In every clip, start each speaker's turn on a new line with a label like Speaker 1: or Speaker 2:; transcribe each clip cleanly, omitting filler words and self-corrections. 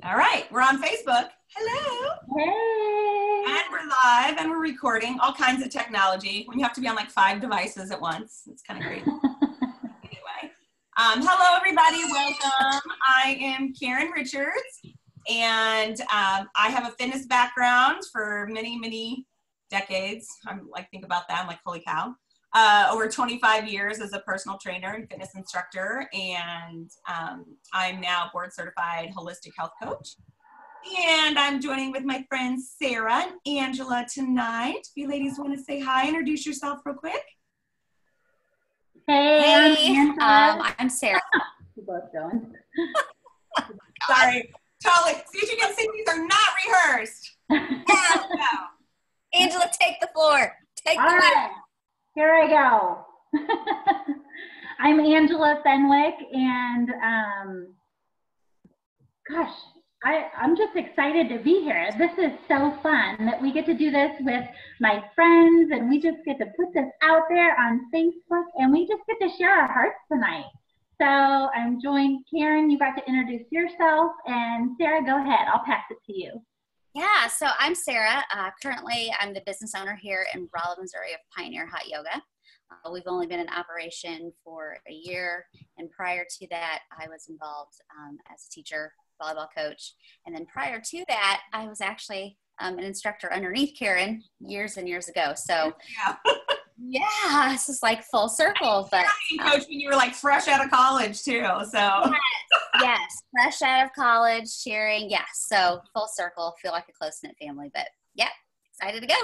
Speaker 1: All right, we're on Facebook. Hello.
Speaker 2: Hey.
Speaker 1: And we're live and we're recording all kinds of technology when you have to be on like 5 devices at once. It's kind of crazy. Anyway, hello everybody, welcome. I am Karen Richards and I have a fitness background for many decades. I'm like, think about that, I'm like, holy cow. Over 25 years as a personal trainer and fitness instructor, and I'm now board certified holistic health coach. And I'm joining with my friends Sarah and Angela tonight. If you ladies want to say hi, introduce yourself real quick.
Speaker 2: Hey,
Speaker 3: I'm Sarah.
Speaker 2: We're both going.
Speaker 1: Sorry, totally. See, as you can see, these are not rehearsed.
Speaker 3: No. Angela, take the floor. Take
Speaker 2: All
Speaker 3: the
Speaker 2: right, here I go. I'm Angela Fenwick, and gosh, I'm just excited to be here. This is so fun that we get to do this with my friends, and we just get to put this out there on Facebook, and we just get to share our hearts tonight. So I'm joined, Karen, you got to introduce yourself, and Sarah, go ahead. I'll pass it to you.
Speaker 3: Yeah, so I'm Sarah. Currently, I'm the business owner here in Rolla, Missouri of Pioneer Hot Yoga. We've only been in operation for a year, and prior to that, I was involved as a teacher, volleyball coach, and then prior to that, I was actually an instructor underneath Karen years and years ago. So, yeah, this is like full circle. But
Speaker 1: coach, when you were like fresh out of college too, so
Speaker 3: yes, fresh out of college, sharing, yes. So full circle, feel like a close-knit family, but yeah, excited to go.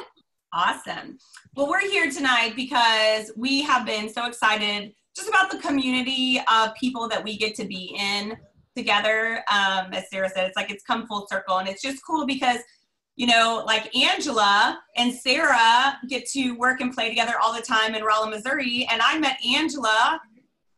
Speaker 1: Awesome. Well, we're here tonight because we have been so excited just about the community of people that we get to be in together. As Sarah said, it's like it's come full circle, and it's just cool because, you know, like Angela and Sarah get to work and play together all the time in Rolla, Missouri, and I met Angela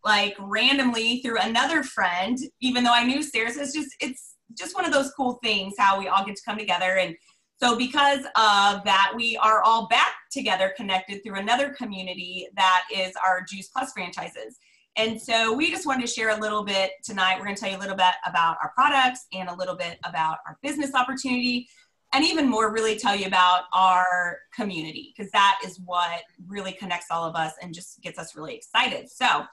Speaker 1: like randomly through another friend, even though I knew Sarah. So it's just one of those cool things how we all get to come together. And so because of that, we are all back together, connected through another community that is our Juice Plus franchises. And so we just wanted to share a little bit tonight. We're going to tell you a little bit about our products and a little bit about our business opportunity, and even more really tell you about our community, because that is what really connects all of us and just gets us really excited. So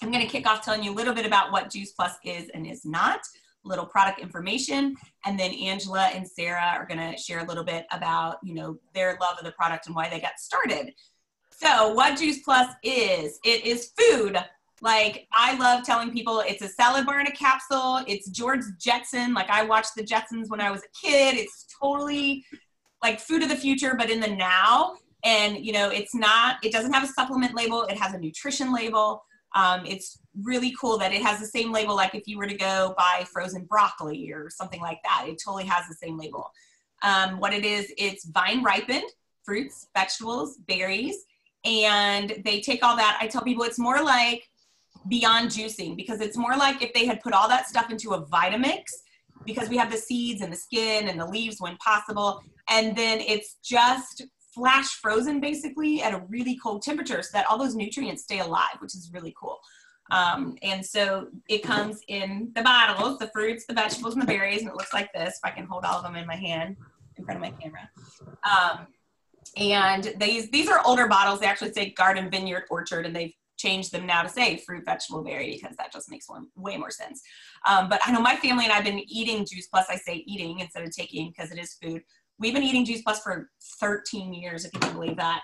Speaker 1: I'm going to kick off telling you a little bit about what Juice Plus is and is not, a little product information, and then Angela and Sarah are going to share a little bit about, you know, their love of the product and why they got started. So what Juice Plus is, it is food. Like, I love telling people it's a salad bar in a capsule. It's George Jetson. Like, I watched the Jetsons when I was a kid. It's totally like food of the future, but in the now. And, you know, it doesn't have a supplement label. It has a nutrition label. It's really cool that it has the same label. Like if you were to go buy frozen broccoli or something like that, it totally has the same label. What it is, it's vine ripened fruits, vegetables, berries, and they take all that. I tell people it's more like beyond juicing, because it's more like if they had put all that stuff into a Vitamix, because we have the seeds and the skin and the leaves when possible, and then it's just flash frozen basically at a really cold temperature so that all those nutrients stay alive, which is really cool. And so it comes in the bottles, the fruits, the vegetables, and the berries, and it looks like this, if I can hold all of them in my hand in front of my camera. And these are older bottles. They actually say garden, vineyard, orchard, and they've changed them now to say fruit, vegetable, berry, because that just makes way more sense. But I know my family and I've been eating Juice Plus. I say eating instead of taking because it is food. We've been eating Juice Plus for 13 years, if you can believe that.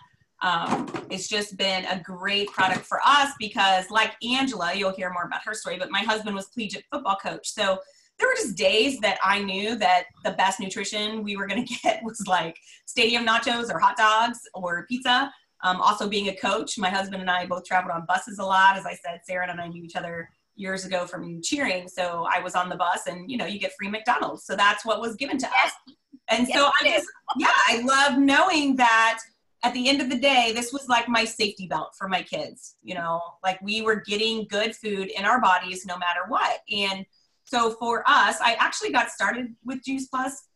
Speaker 1: It's just been a great product for us because, like Angela, you'll hear more about her story, but my husband was collegiate football coach. So there were just days that I knew that the best nutrition we were going to get was like stadium nachos or hot dogs or pizza. Also being a coach, my husband and I both traveled on buses a lot. As I said, Sarah and I knew each other years ago from cheering. So I was on the bus and, you know, you get free McDonald's. So that's what was given to us. And so I love knowing that at the end of the day, this was like my safety belt for my kids, you know, like we were getting good food in our bodies no matter what. And so for us, I actually got started with Juice Plus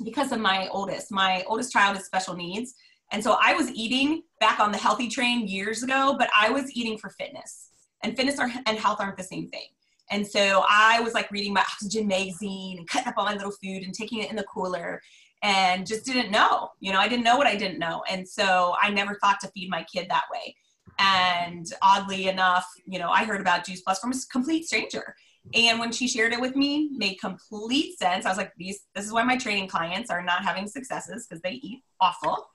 Speaker 1: because of my oldest. My oldest child has special needs. And so I was eating back on the healthy train years ago, but I was eating for fitness. And fitness and health aren't the same thing. And so I was like reading my Oxygen magazine and cutting up all my little food and taking it in the cooler and just didn't know, I didn't know what I didn't know. And so I never thought to feed my kid that way. And oddly enough, I heard about Juice Plus from a complete stranger. And when she shared it with me, made complete sense. I was like, this is why my training clients are not having successes, because they eat awful.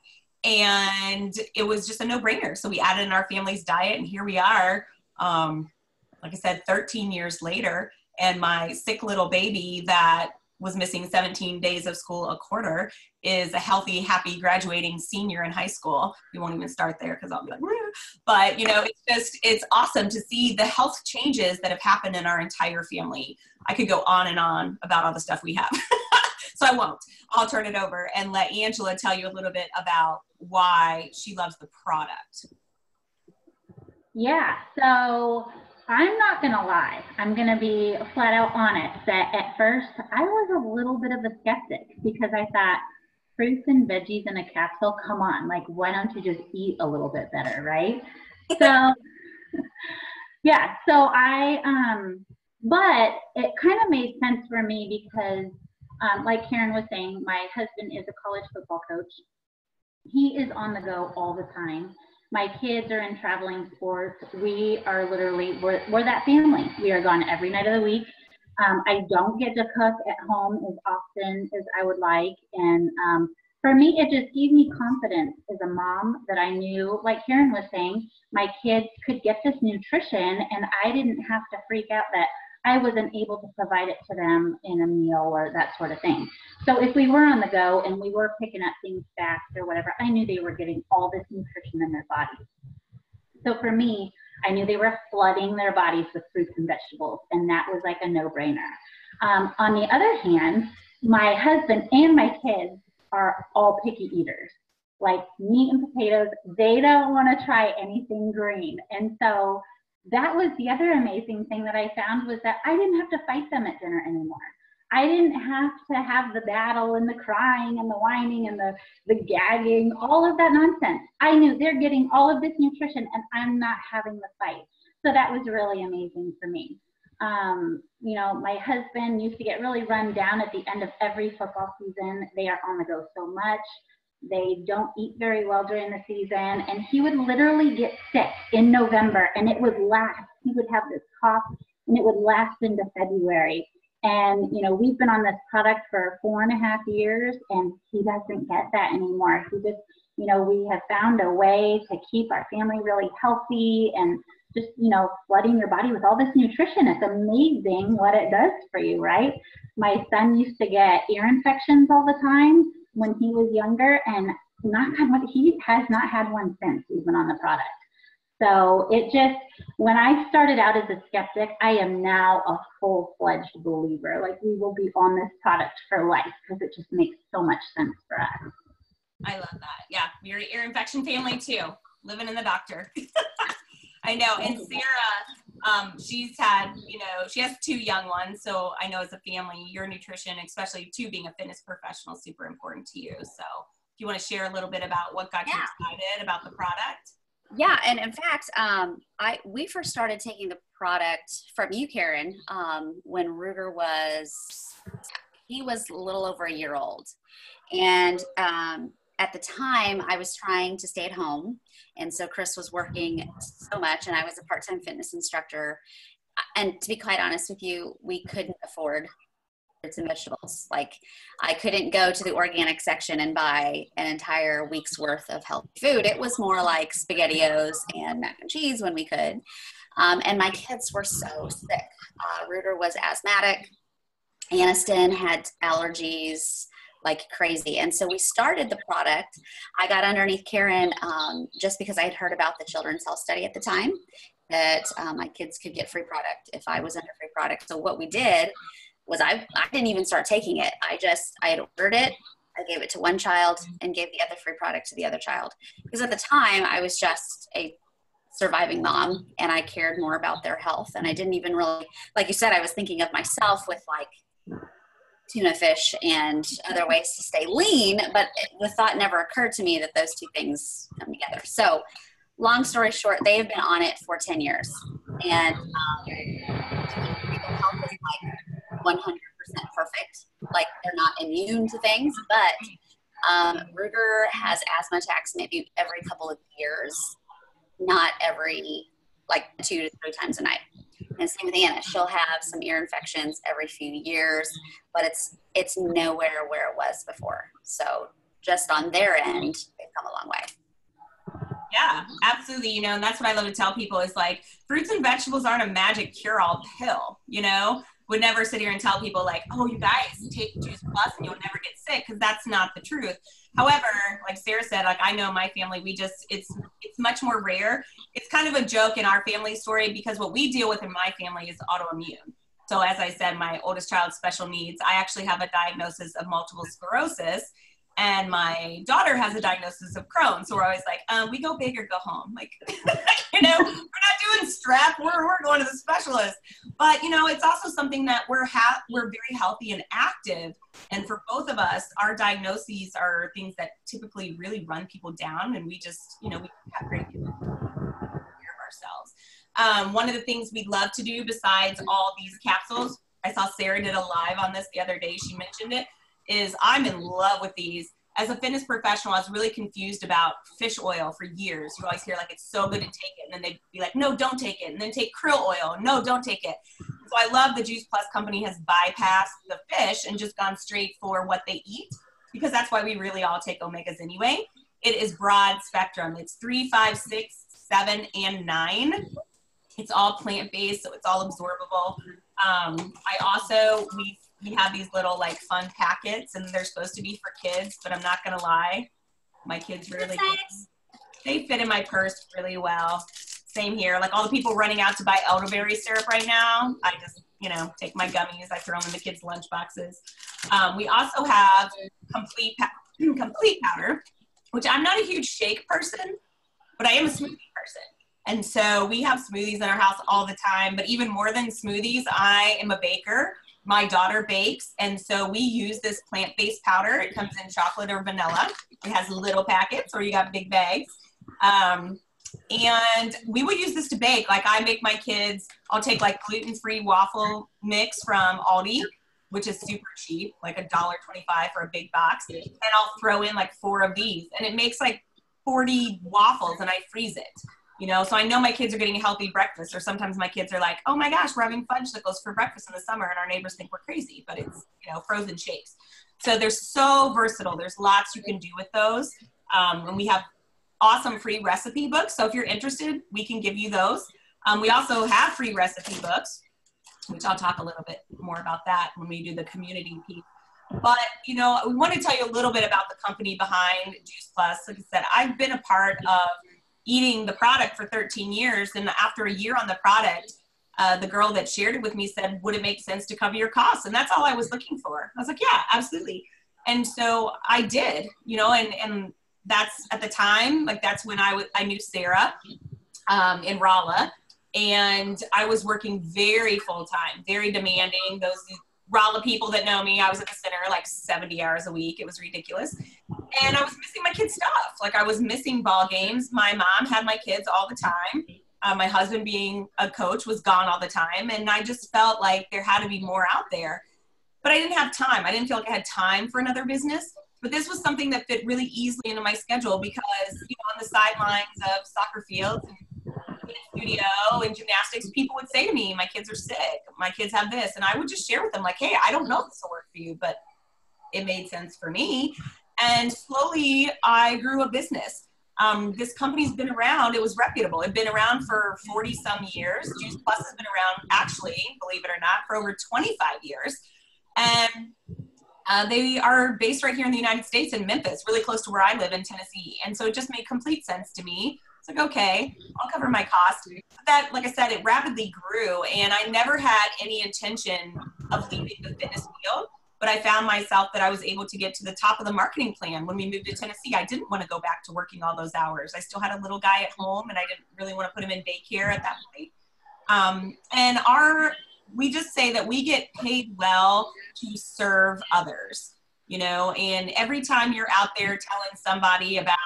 Speaker 1: And it was just a no-brainer. So we added in our family's diet, and here we are, like I said, 13 years later, and my sick little baby that was missing 17 days of school a quarter is a healthy, happy, graduating senior in high school. We won't even start there because I'll be like, woo. But it's awesome to see the health changes that have happened in our entire family. I could go on and on about all the stuff we have. So I won't. I'll turn it over and let Angela tell you a little bit about why she loves the product.
Speaker 2: Yeah, so I'm not going to lie. I'm going to be flat out honest that at first I was a little bit of a skeptic, because I thought, fruits and veggies in a capsule, come on, like, why don't you just eat a little bit better, right? So, yeah, so but it kind of made sense for me because, like Karen was saying, my husband is a college football coach. He is on the go all the time. My kids are in traveling sports. We are literally, we're that family. We are gone every night of the week. I don't get to cook at home as often as I would like. And for me, it just gave me confidence as a mom that I knew, like Karen was saying, my kids could get this nutrition and I didn't have to freak out that I wasn't able to provide it to them in a meal or that sort of thing. So if we were on the go and we were picking up things fast or whatever, I knew they were getting all this nutrition in their bodies. So for me, I knew they were flooding their bodies with fruits and vegetables, and that was like a no-brainer. On the other hand, my husband and my kids are all picky eaters. Like meat and potatoes, they don't want to try anything green. And so that was the other amazing thing that I found, was that I didn't have to fight them at dinner anymore. I didn't have to have the battle and the crying and the whining and the gagging, all of that nonsense. I knew they're getting all of this nutrition and I'm not having the fight. So that was really amazing for me. My husband used to get really run down at the end of every football season. They are on the go so much. They don't eat very well during the season, and he would literally get sick in November, and it would last. He would have this cough, and it would last into February. And, we've been on this product for 4.5 years, and he doesn't get that anymore. He just, we have found a way to keep our family really healthy and just, flooding your body with all this nutrition. It's amazing what it does for you, right? My son used to get ear infections all the time when he was younger, and he has not had one since we've been on the product. So when I started out as a skeptic, I am now a full-fledged believer. Like, we will be on this product for life because it just makes so much sense for us.
Speaker 1: I love that. Yeah, you're an ear infection family too, living in the doctor. I know. And Sarah, she's had, she has 2 young ones. So I know as a family, your nutrition, especially too being a fitness professional, is super important to you. So if you want to share a little bit about what got you excited about the product.
Speaker 3: Yeah, and in fact, we first started taking the product from you, Karen, when Ruger was a little over a year old. And at the time, I was trying to stay at home. And so Chris was working so much, and I was a part-time fitness instructor. And to be quite honest with you, we couldn't afford fruits and vegetables. Like, I couldn't go to the organic section and buy an entire week's worth of healthy food. It was more like SpaghettiOs and mac and cheese when we could. And my kids were so sick. Ruder was asthmatic. Aniston had allergies like crazy. And so we started the product. I got underneath Karen just because I had heard about the Children's Health Study at the time, that my kids could get free product if I was under free product. So what we did was I didn't even start taking it. I had ordered it. I gave it to one child and gave the other free product to the other child. Because at the time I was just a surviving mom and I cared more about their health. And I didn't even really, like you said, I was thinking of myself with like tuna fish and other ways to stay lean, but the thought never occurred to me that those two things come together. So long story short, they have been on it for 10 years. And 100% perfect. Like they're not immune to things, but Ruger has asthma attacks maybe every couple of years, not every, like 2 to 3 times a night. And same with Anna, she'll have some ear infections every few years, but it's nowhere where it was before. So just on their end, they've come a long way.
Speaker 1: Yeah, absolutely. You know, and that's what I love to tell people is like fruits and vegetables aren't a magic cure-all pill, you know? Would never sit here and tell people like, oh, you guys take Juice Plus and you'll never get sick, because that's not the truth. However, like Sarah said, like I know my family, it's much more rare. It's kind of a joke in our family story because what we deal with in my family is autoimmune. So as I said, my oldest child's special needs. I actually have a diagnosis of multiple sclerosis, and my daughter has a diagnosis of Crohn's. So we're always like, we go big or go home. Like, you know, we're not doing strep, we're going to the specialist. But, you know, it's also something that we're very healthy and active. And for both of us, our diagnoses are things that typically really run people down. And we just, you know, we have great care of ourselves. One of the things we love to do besides all these capsules, I saw Sarah did a live on this the other day. She mentioned it. Is I'm in love with these. As a fitness professional, I was really confused about fish oil for years. You always hear like it's so good to take it, and then they'd be like, no, don't take it, and then take krill oil, no, don't take it. So I love the Juice Plus company has bypassed the fish and just gone straight for what they eat, because that's why we really all take omegas anyway. It is broad spectrum. It's 3, 5, 6, 7, and 9. It's all plant-based, so it's all absorbable. We have these little like fun packets, and they're supposed to be for kids, but I'm not gonna lie, my kids really they fit in my purse really well. Same here, like all the people running out to buy elderberry syrup right now, I just, you know, take my gummies, I throw them in the kids' lunch boxes. We also have complete powder, which I'm not a huge shake person, but I am a smoothie person. And so we have smoothies in our house all the time, but even more than smoothies, I am a baker. My daughter bakes, and so we use this plant-based powder. It comes in chocolate or vanilla. It has little packets, or you got big bags. And we will use this to bake. Like I make my kids, I'll take like gluten-free waffle mix from Aldi, which is super cheap, like $1.25 for a big box. And I'll throw in like 4 of these, and it makes like 40 waffles, and I freeze it. You know, so I know my kids are getting a healthy breakfast, or sometimes my kids are like, oh my gosh, we're having fudgesicles for breakfast in the summer, and our neighbors think we're crazy, but it's, you know, frozen shakes. So they're so versatile. There's lots you can do with those. And we have awesome free recipe books. So if you're interested, we can give you those. We also have free recipe books, which I'll talk a little bit more about that when we do the community piece. But, you know, we want to tell you a little bit about the company behind Juice Plus. Like I said, I've been a part of eating the product for 13 years. And after a year on the product, the girl that shared it with me said, would it make sense to cover your costs? And that's all I was looking for. I was like, yeah, absolutely. And so I did, you know, and that's at the time, like that's when I knew Sarah in Rolla, and I was working very full-time, very demanding. Those Rolla people that know me, I was at the center like 70 hours a week. It was ridiculous. And I was missing my kids' stuff. Like I was missing ball games. My mom had my kids all the time. My husband, being a coach, was gone all the time. And I just felt like there had to be more out there. But I didn't have time. I didn't feel like I had time for another business. But this was something that fit really easily into my schedule because, you know, on the sidelines of soccer fields and studio and gymnastics, people would say to me, my kids are sick, my kids have this. And I would just share with them like, hey, I don't know if this will work for you, but it made sense for me. And slowly I grew a business. This company's been around. It was reputable. It'd been around for 40 some years. Juice Plus has been around, actually, believe it or not, for over 25 years. And they are based right here in the United States in Memphis, really close to where I live in Tennessee. And so it just made complete sense to me. It's like, okay, I'll cover my costs. But that, like I said, it rapidly grew, and I never had any intention of leaving the fitness field. But I found myself that I was able to get to the top of the marketing plan when we moved to Tennessee. I didn't want to go back to working all those hours. I still had a little guy at home, and I didn't really want to put him in daycare at that point. And we just say that we get paid well to serve others, you know, and every time you're out there telling somebody about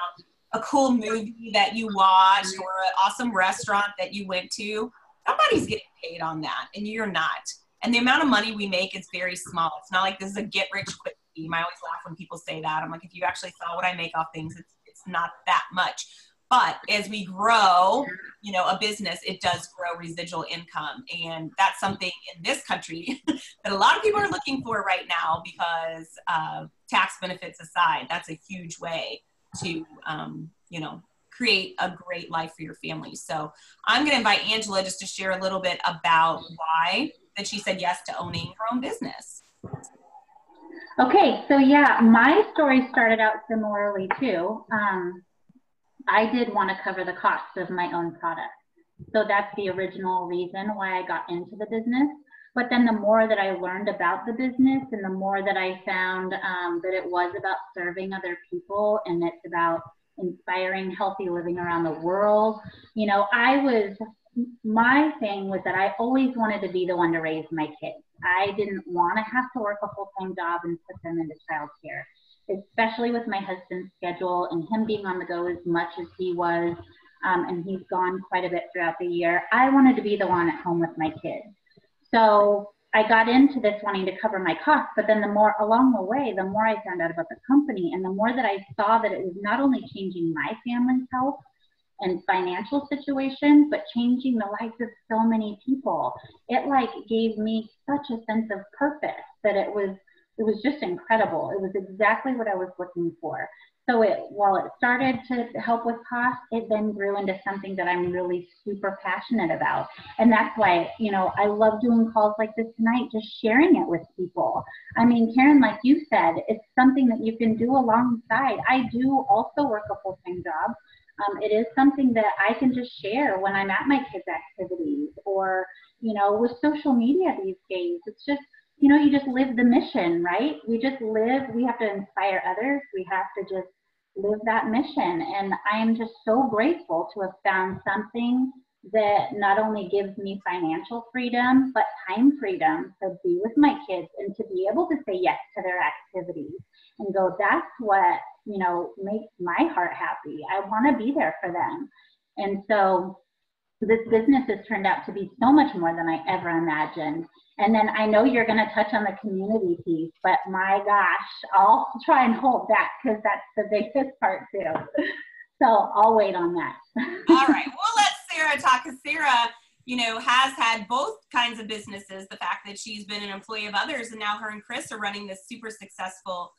Speaker 1: a cool movie that you watched or an awesome restaurant that you went to, somebody's getting paid on that, and you're not. And the amount of money we make is very small. It's not like this is a get rich quick scheme. I always laugh when people say that. I'm like, if you actually saw what I make off things, it's not that much. But as we grow, you know, a business, it does grow residual income. And that's something in this country that a lot of people are looking for right now, because tax benefits aside, that's a huge way to, you know, create a great life for your family. So I'm going to invite Angela just to share a little bit about why that she said yes to owning her own business.
Speaker 2: Okay, so yeah, my story started out similarly too. I did want to cover the costs of my own product. So that's the original reason why I got into the business. But then the more that I learned about the business and the more that I found that it was about serving other people and it's about inspiring healthy living around the world, you know, my thing was that I always wanted to be the one to raise my kids. I didn't want to have to work a full-time job and put them into childcare, especially with my husband's schedule and him being on the go as much as he was, and he's gone quite a bit throughout the year. I wanted to be the one at home with my kids. So I got into this wanting to cover my costs, but then the more along the way, the more I found out about the company and the more that I saw that it was not only changing my family's health and financial situation, but changing the lives of so many people. It like gave me such a sense of purpose that it was just incredible. It was exactly what I was looking for. So while it started to help with cost, it then grew into something that I'm really super passionate about. And that's why, you know, I love doing calls like this tonight, just sharing it with people. I mean, Karen, like you said, it's something that you can do alongside. I do also work a full-time job. It is something that I can just share when I'm at my kids' activities or, you know, with social media these days. It's just, you know, you just live the mission, right? We just live, we have to inspire others. We have to just live that mission. And I am just so grateful to have found something that not only gives me financial freedom, but time freedom to be with my kids and to be able to say yes to their activities and go, that's what, you know, makes my heart happy. I want to be there for them. And so this business has turned out to be so much more than I ever imagined. And then I know you're going to touch on the community piece, but my gosh, I'll try and hold that because that's the biggest part too. So I'll wait on that.
Speaker 1: All right, we'll let Sarah talk, because Sarah, you know, has had both kinds of businesses. The fact that she's been an employee of others, and now her and Chris are running this super successful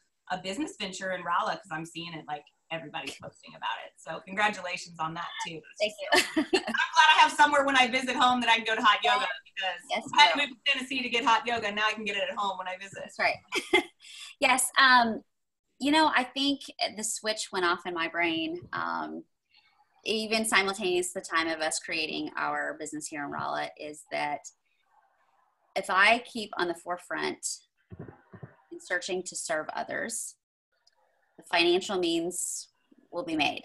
Speaker 1: business venture in Rolla, because I'm seeing it like everybody's posting about it. So congratulations on that too.
Speaker 3: Thank you.
Speaker 1: I'm glad I have somewhere when I visit home that I can go to hot yoga, because I had to move to Tennessee to get hot yoga. Now I can get it at home when I visit.
Speaker 3: That's right. Yes. You know, I think the switch went off in my brain, even simultaneous to the time of us creating our business here in Rolla, is that if I keep on the forefront in searching to serve others, the financial means will be made.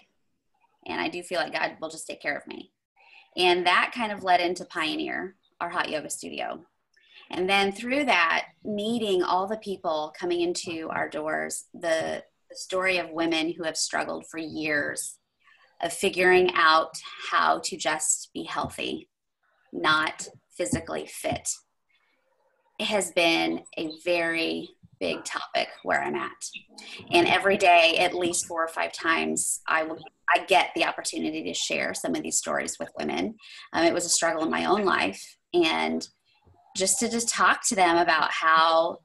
Speaker 3: And I do feel like God will just take care of me. And that kind of led into Pioneer, our hot yoga studio. And then through that, meeting all the people coming into our doors, the story of women who have struggled for years of figuring out how to just be healthy, not physically fit. It has been a very big topic where I'm at. And every day, at least 4 or 5 times, I get the opportunity to share some of these stories with women. It was a struggle in my own life. And just to talk to them about how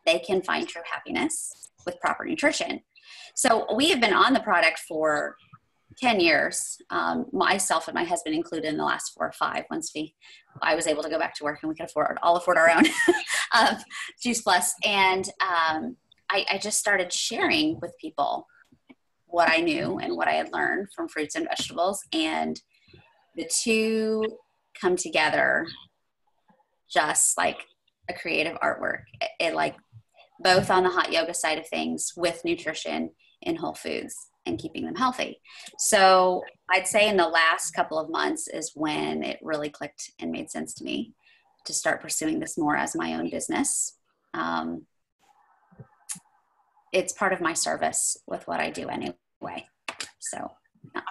Speaker 3: they can find true happiness with proper nutrition. So we have been on the product for 10 years, myself and my husband included in the last 4 or 5, once I was able to go back to work and we could afford our own Juice Plus. And I just started sharing with people what I knew and what I had learned from fruits and vegetables. And the two come together just like a creative artwork. It like both on the hot yoga side of things with nutrition in whole foods and keeping them healthy. So I'd say in the last couple of months is when it really clicked and made sense to me to start pursuing this more as my own business. It's part of my service with what I do anyway. So, yeah.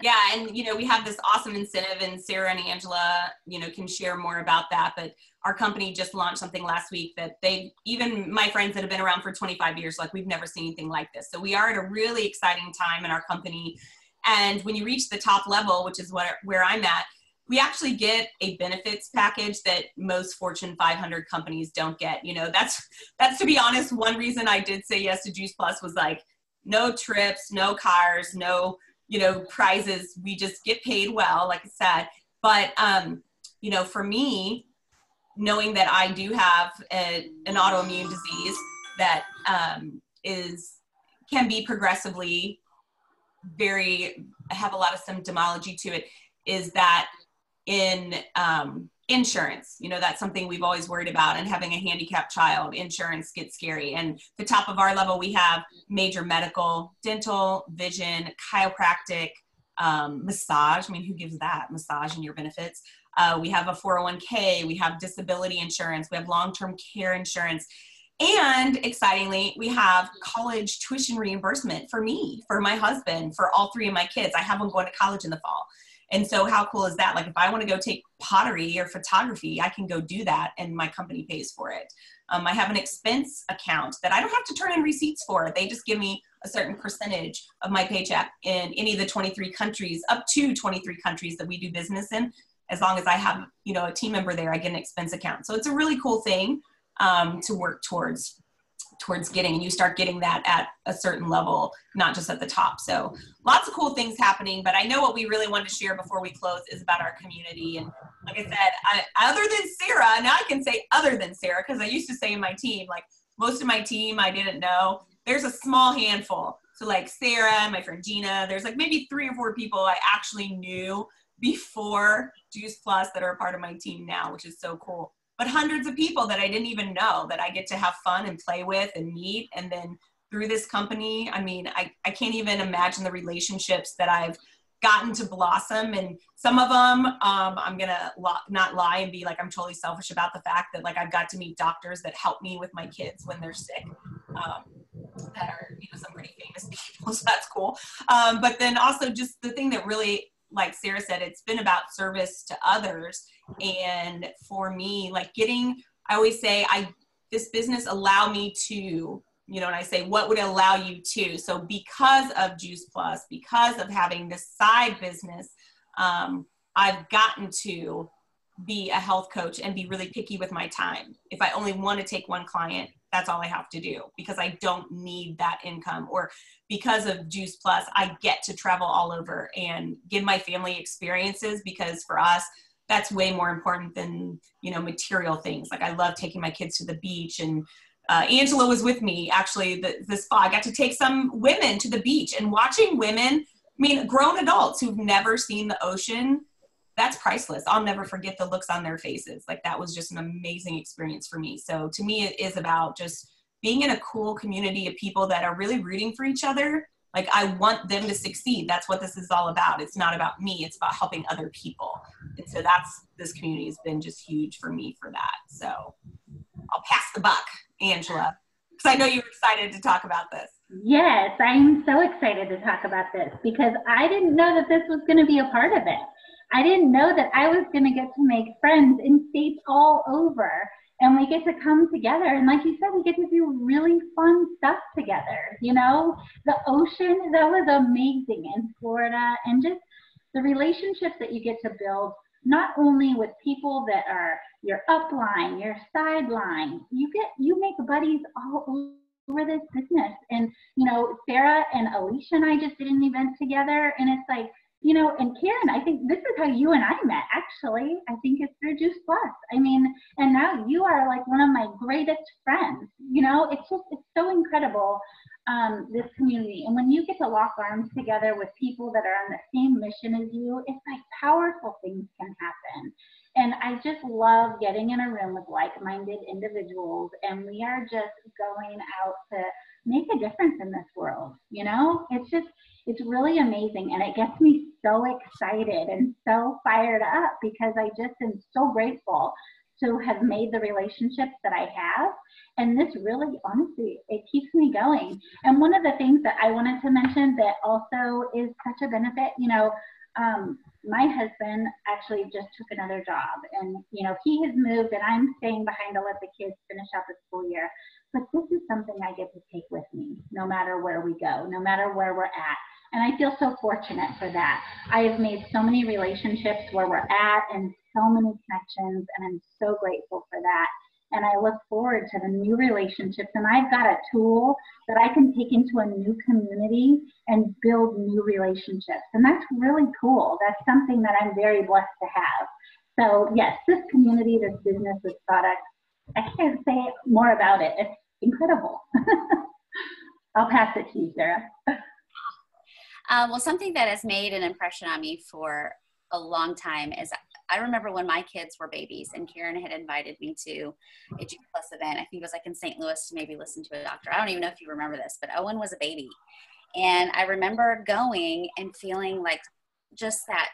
Speaker 1: Yeah, and we have this awesome incentive, and Sarah and Angela, can share more about that. But our company just launched something last week that even my friends that have been around for 25 years, like, we've never seen anything like this. So we are at a really exciting time in our company. And when you reach the top level, which is where I'm at, we actually get a benefits package that most Fortune 500 companies don't get. That's to be honest, one reason I did say yes to Juice Plus was like, no trips, no cars, no prizes. We just get paid well, like I said. But, for me, knowing that I do have an autoimmune disease that can be progressively have a lot of symptomology to it, is that in insurance, that's something we've always worried about. And having a handicapped child, insurance gets scary. And the top of our level, we have major medical, dental, vision, chiropractic, massage. I mean, who gives that? Massage in your benefits. We have a 401k, we have disability insurance, we have long-term care insurance. And excitingly, we have college tuition reimbursement for me, for my husband, for all 3 of my kids. I have them going to college in the fall. And so how cool is that? Like, if I want to go take pottery or photography, I can go do that and my company pays for it. I have an expense account that I don't have to turn in receipts for. They just give me a certain percentage of my paycheck in any of the 23 countries, up to 23 countries that we do business in. As long as I have, a team member there, I get an expense account. So it's a really cool thing to work towards getting, and you start getting that at a certain level, not just at the top. So lots of cool things happening, but I know what we really wanted to share before we close is about our community. And like I said, other than Sarah, now I can say other than Sarah, because I used to say in my team, like, most of my team I didn't know. There's a small handful. So like Sarah, my friend Gina, there's like maybe 3 or 4 people I actually knew before Juice Plus that are a part of my team now, which is so cool. But hundreds of people that I didn't even know that I get to have fun and play with and meet. And then through this company, I mean, I can't even imagine the relationships that I've gotten to blossom. And some of them, I'm going to not lie and be like, I'm totally selfish about the fact that, like, I've got to meet doctors that help me with my kids when they're sick, that are, some pretty famous people. So that's cool. But then also just the thing that really, like Sarah said, it's been about service to others. And for me, like, I always say, this business allow me to, and I say, what would it allow you to? So because of Juice Plus, because of having this side business, I've gotten to be a health coach and be really picky with my time. If I only want to take one client, that's all I have to do, because I don't need that income. Or because of Juice Plus, I get to travel all over and give my family experiences, because for us, that's way more important than, material things. Like, I love taking my kids to the beach, and Angela was with me actually this fall. I got to take some women to the beach, and watching women, grown adults who've never seen the ocean, that's priceless. I'll never forget the looks on their faces. Like, that was just an amazing experience for me. So to me, it is about just being in a cool community of people that are really rooting for each other. Like, I want them to succeed. That's what this is all about. It's not about me. It's about helping other people. And so this community has been just huge for me for that. So I'll pass the buck, Angela, because I know you're excited to talk about this.
Speaker 2: Yes, I'm so excited to talk about this, because I didn't know that this was going to be a part of it. I didn't know that I was going to get to make friends in states all over, and we get to come together. And like you said, we get to do really fun stuff together. The ocean, that was amazing in Florida, and just the relationships that you get to build, not only with people that are your upline, your sideline, you make buddies all over this business. And, Sarah and Alicia and I just did an event together, and it's like, and Karen, I think this is how you and I met, actually. I think it's through Juice Plus. And now you are like one of my greatest friends. It's so incredible, this community. And when you get to lock arms together with people that are on the same mission as you, it's like powerful things can happen. And I just love getting in a room with like-minded individuals, and we are just going out to make a difference in this world. It's really amazing, and it gets me so excited and so fired up, because I just am so grateful to have made the relationships that I have. And this really, honestly, it keeps me going. And one of the things that I wanted to mention that also is such a benefit, my husband actually just took another job, and he has moved, and I'm staying behind to let the kids finish out the school year. But this is something I get to take with me no matter where we go, no matter where we're at. And I feel so fortunate for that. I have made so many relationships where we're at and so many connections, and I'm so grateful for that. And I look forward to the new relationships. And I've got a tool that I can take into a new community and build new relationships. And that's really cool. That's something that I'm very blessed to have. So yes, this community, this business, this product, I can't say more about it. It's incredible. I'll pass it to you, Sarah.
Speaker 3: Well, something that has made an impression on me for a long time is I remember when my kids were babies and Karen had invited me to a G Plus event. I think it was like in St. Louis to maybe listen to a doctor. I don't even know if you remember this, but Owen was a baby. And I remember going and feeling like just that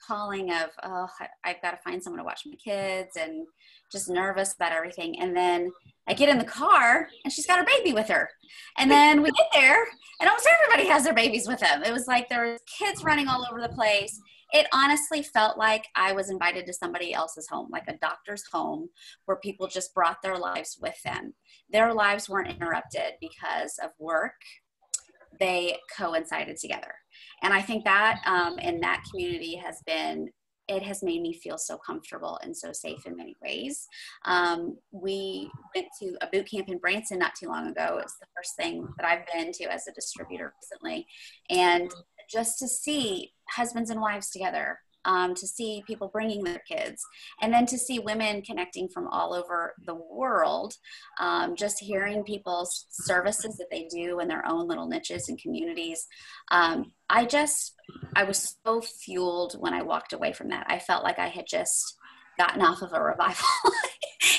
Speaker 3: calling of, oh, I've got to find someone to watch my kids, and just nervous about everything. And then I get in the car and she's got her baby with her. And then we get there and almost everybody has their babies with them. It was like there were kids running all over the place. It honestly felt like I was invited to somebody else's home, like a doctor's home, where people just brought their lives with them. Their lives weren't interrupted because of work. They coincided together. And I think that in that community it has made me feel so comfortable and so safe in many ways. We went to a boot camp in Branson not too long ago. It's the first thing that I've been to as a distributor recently. And just to see husbands and wives together, to see people bringing their kids, and then to see women connecting from all over the world, just hearing people's services that they do in their own little niches and communities. I was so fueled when I walked away from that. I felt like I had just gotten off of a revival.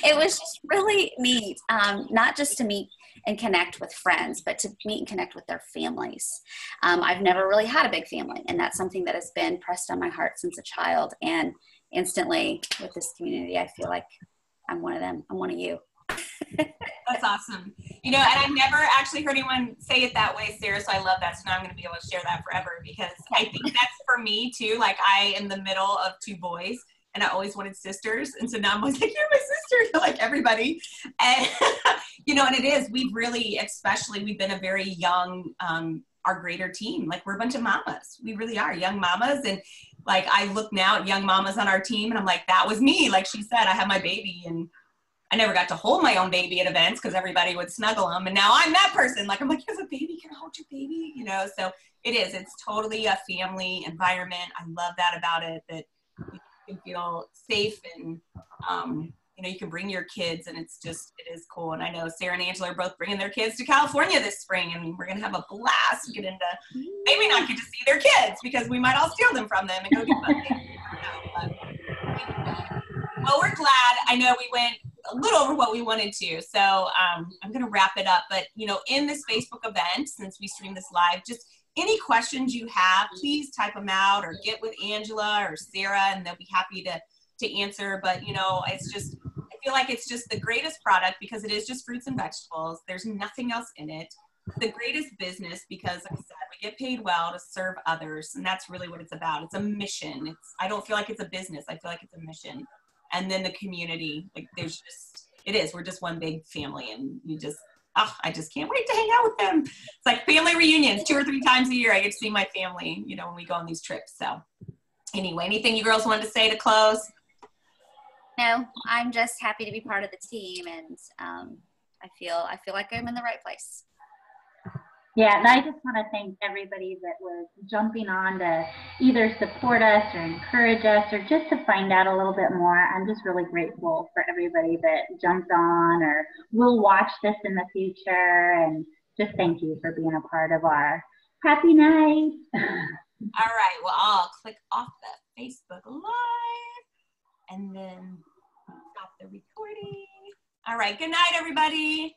Speaker 3: It was just really neat, not just to meet and connect with friends, but to meet and connect with their families. I've never really had a big family, and that's something that has been pressed on my heart since a child. And instantly with this community, I feel like I'm one of them. I'm one of you.
Speaker 1: That's awesome. And I've never actually heard anyone say it that way, Sarah, so I love that. So now I'm going to be able to share that forever, because I think that's for me too. Like, I am the middle of two boys, and I always wanted sisters. And so now I'm always like, you're my sister, to like everybody. And, and it is, we've been a very young, our greater team. Like, we're a bunch of mamas. We really are young mamas. And like, I look now at young mamas on our team and I'm like, that was me. Like she said, I had my baby, and I never got to hold my own baby at events because everybody would snuggle them. And now I'm that person. Like, I'm like, you have a baby, can I hold your baby? So it's totally a family environment. I love that about it, that you can feel safe, and, you can bring your kids, and it is cool. And I know Sarah and Angela are both bringing their kids to California this spring, and we're going to have a blast, maybe not get to see their kids because we might all steal them from them and go do something. Well, we're glad. I know we went a little over what we wanted to, so I'm going to wrap it up. But, in this Facebook event, since we stream this live, just any questions you have, please type them out or get with Angela or Sarah, and they'll be happy to answer. But, I feel like it's just the greatest product because it is just fruits and vegetables. There's nothing else in it. The greatest business because, like I said, we get paid well to serve others, and that's really what it's about. It's a mission. I don't feel like it's a business. I feel like it's a mission. And then the community, like we're just one big family, and I just can't wait to hang out with them. It's like family reunions 2 or 3 times a year. I get to see my family, when we go on these trips. So anyway, anything you girls wanted to say to close?
Speaker 3: No, I'm just happy to be part of the team, and I feel like I'm in the right place.
Speaker 2: Yeah, and I just want to thank everybody that was jumping on to either support us or encourage us or just to find out a little bit more. I'm just really grateful for everybody that jumped on or will watch this in the future, and just thank you for being a part of our happy night.
Speaker 1: All right, well, I'll click off the Facebook Live and then stop the recording. All right, good night, everybody.